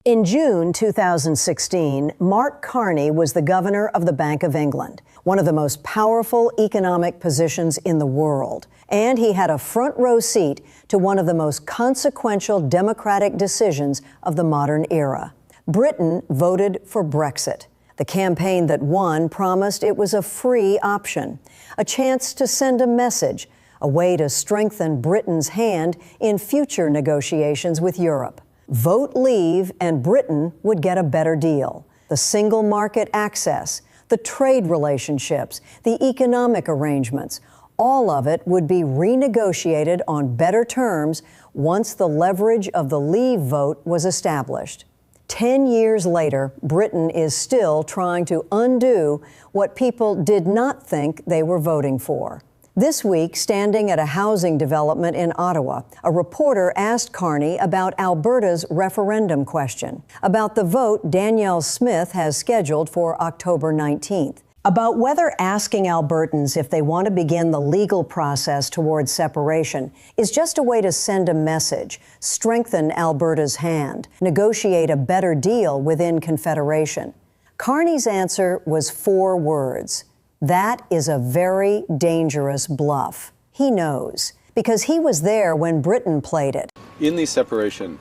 In June 2016, Mark Carney was the governor of the Bank of England, one of the most powerful economic positions in the world. And he had a front row seat to one of the most consequential democratic decisions of the modern era. Britain voted for Brexit. The campaign that won promised it was a free option, a chance to send a message, a way to strengthen Britain's hand in future negotiations with Europe. Vote leave and Britain would get a better deal. The single market access, the trade relationships, the economic arrangements, all of it would be renegotiated on better terms once the leverage of the leave vote was established. 10 years later, Britain is still trying to undo what people did not think they were voting for. This week, standing at a housing development in Ottawa, a reporter asked Carney about Alberta's referendum question, about the vote Danielle Smith has scheduled for October 19th, about whether asking Albertans if they want to begin the legal process towards separation is just a way to send a message, strengthen Alberta's hand, negotiate a better deal within Confederation. Carney's answer was 4 words. That is a very dangerous bluff. He knows, because he was there when Britain played it. In these separation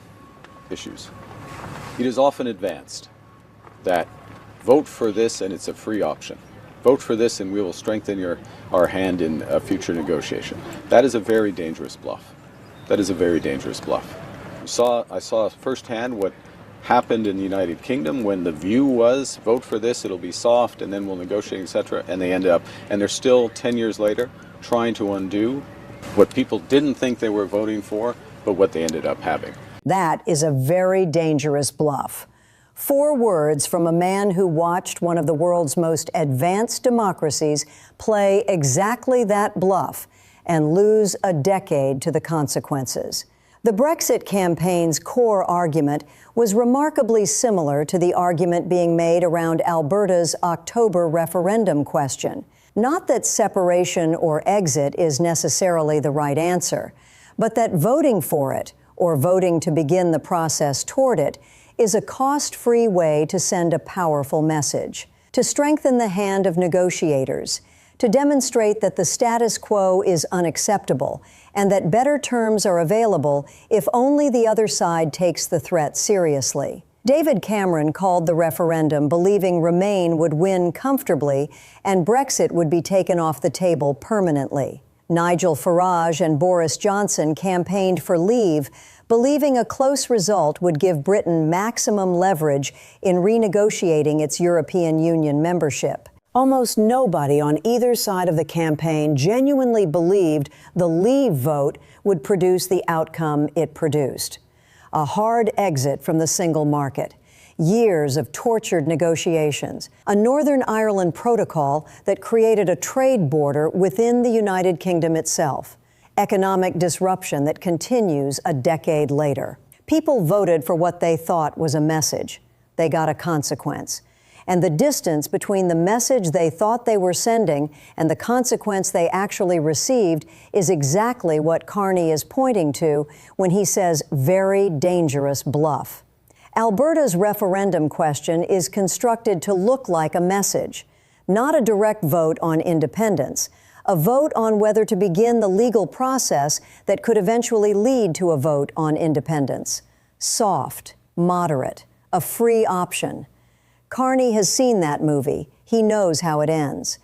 issues, it is often advanced that vote for this and it's a free option. Vote for this and we will strengthen our hand in a future negotiation. That is a very dangerous bluff. That is a very dangerous bluff. I saw firsthand what happened in the United Kingdom when the view was vote for this, it'll be soft, and then we'll negotiate, etc. And they ended up, and they're still 10 years later trying to undo what people didn't think they were voting for, but what they ended up having. That is a very dangerous bluff. 4 words from a man who watched one of the world's most advanced democracies play exactly that bluff and lose a decade to the consequences. The Brexit campaign's core argument was remarkably similar to the argument being made around Alberta's October referendum question. Not that separation or exit is necessarily the right answer, but that voting for it, or voting to begin the process toward it, is a cost-free way to send a powerful message, to strengthen the hand of negotiators, to demonstrate that the status quo is unacceptable and that better terms are available if only the other side takes the threat seriously. David Cameron called the referendum believing Remain would win comfortably and Brexit would be taken off the table permanently. Nigel Farage and Boris Johnson campaigned for Leave, believing a close result would give Britain maximum leverage in renegotiating its European Union membership. Almost nobody on either side of the campaign genuinely believed the Leave vote would produce the outcome it produced. A hard exit from the single market, years of tortured negotiations, a Northern Ireland protocol that created a trade border within the United Kingdom itself, economic disruption that continues a decade later. People voted for what they thought was a message. They got a consequence. And the distance between the message they thought they were sending and the consequence they actually received is exactly what Carney is pointing to when he says very dangerous bluff. Alberta's referendum question is constructed to look like a message, not a direct vote on independence, a vote on whether to begin the legal process that could eventually lead to a vote on independence. Soft, moderate, a free option. Carney has seen that movie. He knows how it ends.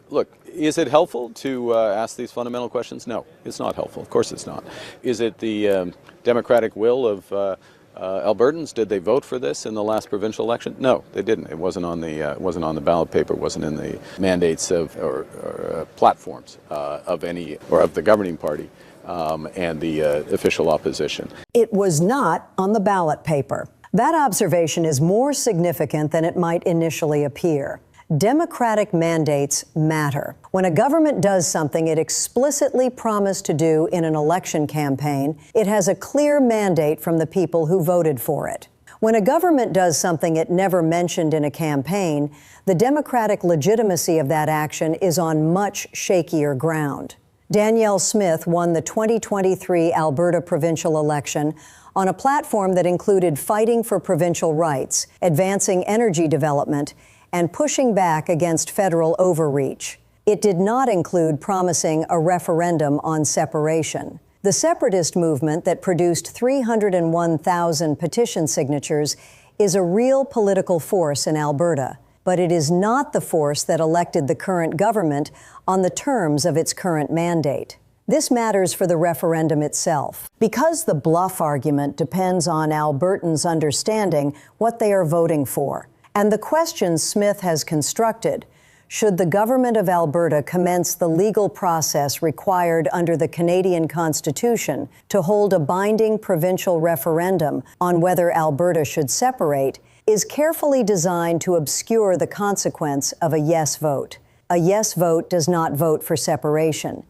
Look, is it helpful to ask these fundamental questions? No, it's not helpful. Of course it's not. Is it the democratic will of Albertans? Did they vote for this in the last provincial election? No, they didn't. It wasn't on the ballot paper. It wasn't in the mandates of or platforms of any or of the governing party and the official opposition. It was not on the ballot paper. That observation is more significant than it might initially appear. Democratic mandates matter. When a government does something it explicitly promised to do in an election campaign, it has a clear mandate from the people who voted for it. When a government does something it never mentioned in a campaign, the democratic legitimacy of that action is on much shakier ground. Danielle Smith won the 2023 Alberta provincial election on a platform that included fighting for provincial rights, advancing energy development, and pushing back against federal overreach. It did not include promising a referendum on separation. The separatist movement that produced 301,000 petition signatures is a real political force in Alberta, but it is not the force that elected the current government on the terms of its current mandate. This matters for the referendum itself. Because the bluff argument depends on Albertans understanding what they are voting for, and the question Smith has constructed, should the government of Alberta commence the legal process required under the Canadian Constitution to hold a binding provincial referendum on whether Alberta should separate, is carefully designed to obscure the consequence of a yes vote. A yes vote does not vote for separation.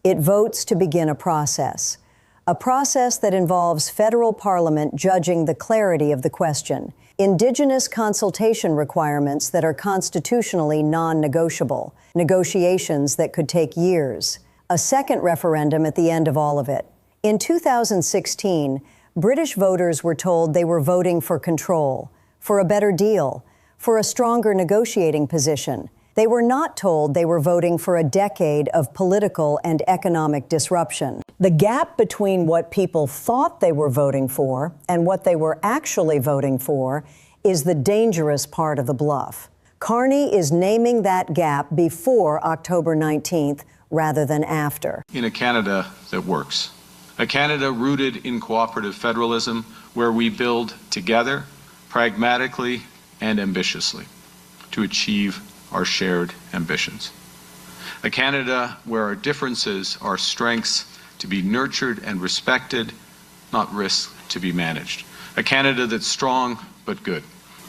It votes to begin a process that involves federal parliament judging the clarity of the question, Indigenous consultation requirements that are constitutionally non-negotiable, negotiations that could take years, a second referendum at the end of all of it. In 2016, British voters were told they were voting for control, for a better deal, for a stronger negotiating position. They were not told they were voting for a decade of political and economic disruption. The gap between what people thought they were voting for and what they were actually voting for is the dangerous part of the bluff. Carney is naming that gap before October 19th rather than after. In a Canada that works, a Canada rooted in cooperative federalism where we build together, pragmatically and ambitiously, to achieve our shared ambitions. A Canada where our differences are strengths to be nurtured and respected, not risks to be managed. A Canada that's strong but good.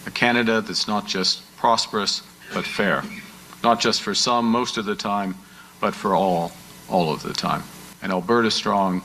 A Canada that's not just prosperous but fair. Not just for some most of the time, but for all of the time. An Alberta strong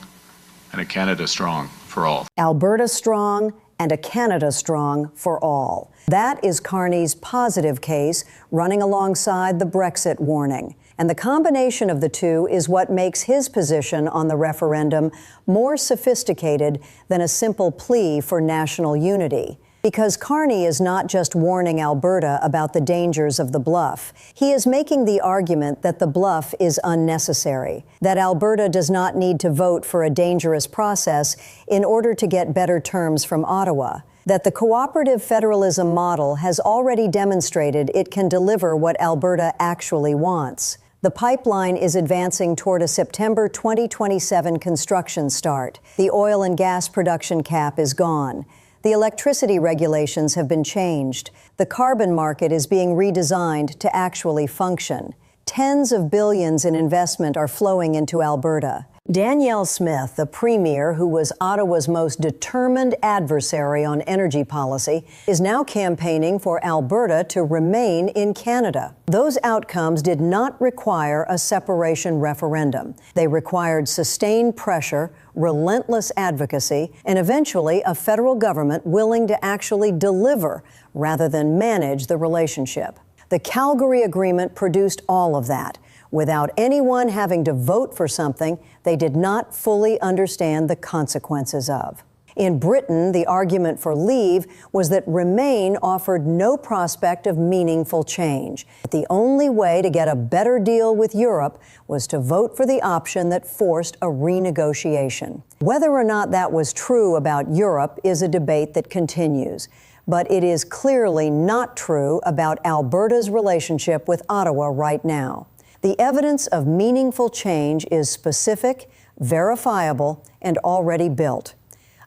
and a Canada strong for all. Alberta strong and a Canada strong for all. That is Carney's positive case running alongside the Brexit warning. And the combination of the two is what makes his position on the referendum more sophisticated than a simple plea for national unity. Because Carney is not just warning Alberta about the dangers of the bluff. He is making the argument that the bluff is unnecessary, that Alberta does not need to vote for a dangerous process in order to get better terms from Ottawa, that the cooperative federalism model has already demonstrated it can deliver what Alberta actually wants. The pipeline is advancing toward a September 2027 construction start. The oil and gas production cap is gone. The electricity regulations have been changed. The carbon market is being redesigned to actually function. Tens of billions in investment are flowing into Alberta. Danielle Smith, the premier who was Ottawa's most determined adversary on energy policy, is now campaigning for Alberta to remain in Canada. Those outcomes did not require a separation referendum. They required sustained pressure, relentless advocacy, and eventually a federal government willing to actually deliver rather than manage the relationship. The Calgary Agreement produced all of that, without anyone having to vote for something they did not fully understand the consequences of. In Britain, the argument for leave was that Remain offered no prospect of meaningful change. But the only way to get a better deal with Europe was to vote for the option that forced a renegotiation. Whether or not that was true about Europe is a debate that continues. But it is clearly not true about Alberta's relationship with Ottawa right now. The evidence of meaningful change is specific, verifiable, and already built.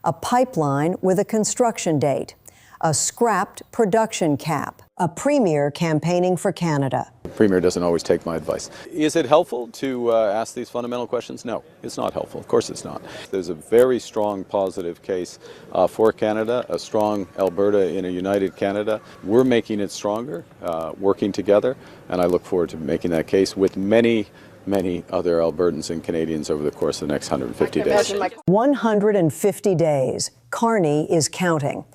A pipeline with a construction date, a scrapped production cap, a premier campaigning for Canada. The premier doesn't always take my advice. Is it helpful to ask these fundamental questions? No, it's not helpful. Of course it's not. There's a very strong positive case for Canada, a strong Alberta in a united Canada. We're making it stronger, working together, and I look forward to making that case with many other Albertans and Canadians over the course of the next 150 days. 150 days. Carney is counting.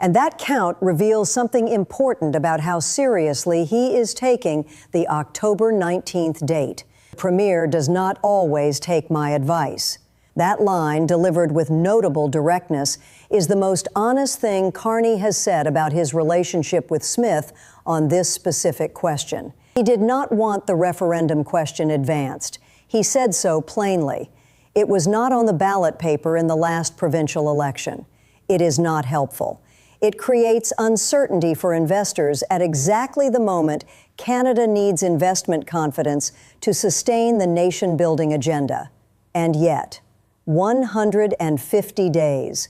And that count reveals something important about how seriously he is taking the October 19th date. The Premier does not always take my advice. That line, delivered with notable directness, is the most honest thing Carney has said about his relationship with Smith on this specific question. He did not want the referendum question advanced. He said so plainly. It was not on the ballot paper in the last provincial election. It is not helpful. It creates uncertainty for investors at exactly the moment Canada needs investment confidence to sustain the nation-building agenda. And yet, 150 days.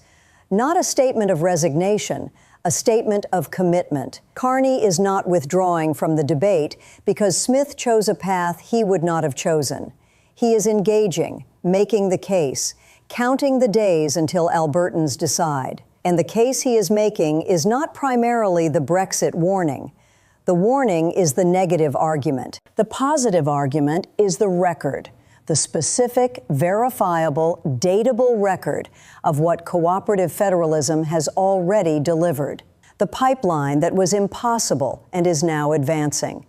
Not a statement of resignation, a statement of commitment. Carney is not withdrawing from the debate because Smith chose a path he would not have chosen. He is engaging, making the case, counting the days until Albertans decide. And the case he is making is not primarily the Brexit warning. The warning is the negative argument. The positive argument is the record. The specific, verifiable, dateable record of what cooperative federalism has already delivered. The pipeline that was impossible and is now advancing.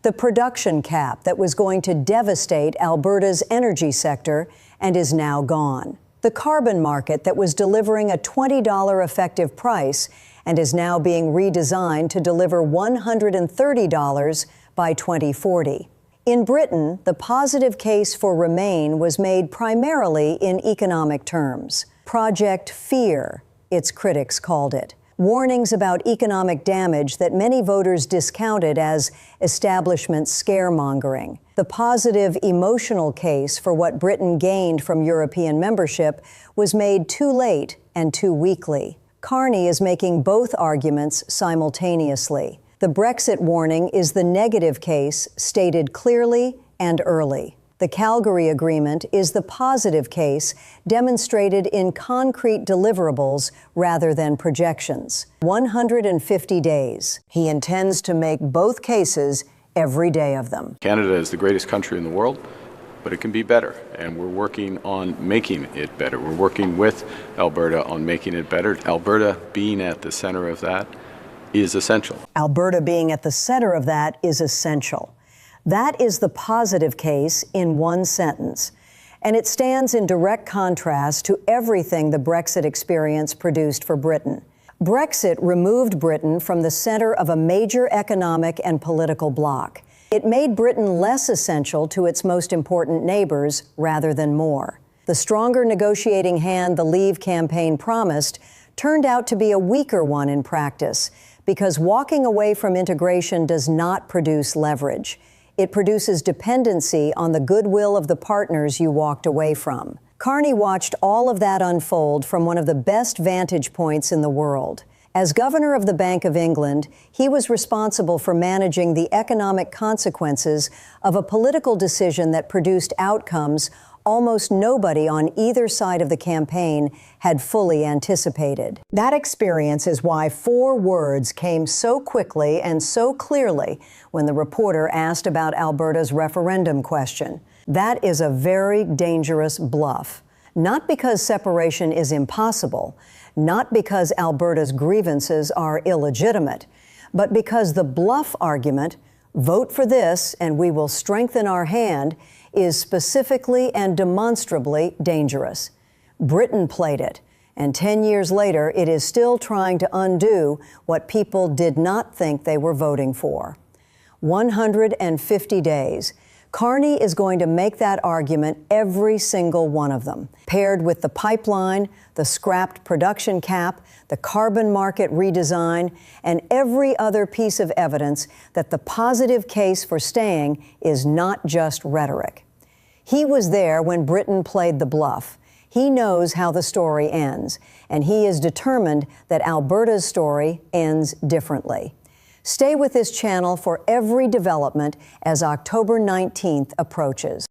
The production cap that was going to devastate Alberta's energy sector and is now gone. The carbon market that was delivering a $20 effective price and is now being redesigned to deliver $130 by 2040. In Britain, the positive case for Remain was made primarily in economic terms. Project Fear, its critics called it. Warnings about economic damage that many voters discounted as establishment scaremongering. The positive emotional case for what Britain gained from European membership was made too late and too weakly. Carney is making both arguments simultaneously. The Brexit warning is the negative case stated clearly and early. The Calgary Agreement is the positive case demonstrated in concrete deliverables rather than projections. 150 days. He intends to make both cases every day of them. Canada is the greatest country in the world, but it can be better, and we're working on making it better. We're working with Alberta on making it better. Alberta being at the center of that is essential. Alberta being at the center of that is essential. That is the positive case in one sentence, and it stands in direct contrast to everything the Brexit experience produced for Britain. Brexit removed Britain from the center of a major economic and political bloc. It made Britain less essential to its most important neighbors rather than more. The stronger negotiating hand the Leave campaign promised turned out to be a weaker one in practice, because walking away from integration does not produce leverage. It produces dependency on the goodwill of the partners you walked away from. Carney watched all of that unfold from one of the best vantage points in the world. As governor of the Bank of England, he was responsible for managing the economic consequences of a political decision that produced outcomes almost nobody on either side of the campaign had fully anticipated. That experience is why 4 words came so quickly and so clearly when the reporter asked about Alberta's referendum question. That is a very dangerous bluff. Not because separation is impossible, not because Alberta's grievances are illegitimate, but because the bluff argument, vote for this and we will strengthen our hand, is specifically and demonstrably dangerous. Britain played it, and 10 years later, it is still trying to undo what people did not think they were voting for. 150 days. Carney is going to make that argument, every single one of them, paired with the pipeline, the scrapped production cap, the carbon market redesign, and every other piece of evidence that the positive case for staying is not just rhetoric. He was there when Britain played the bluff. He knows how the story ends, and he is determined that Alberta's story ends differently. Stay with this channel for every development as October 19th approaches.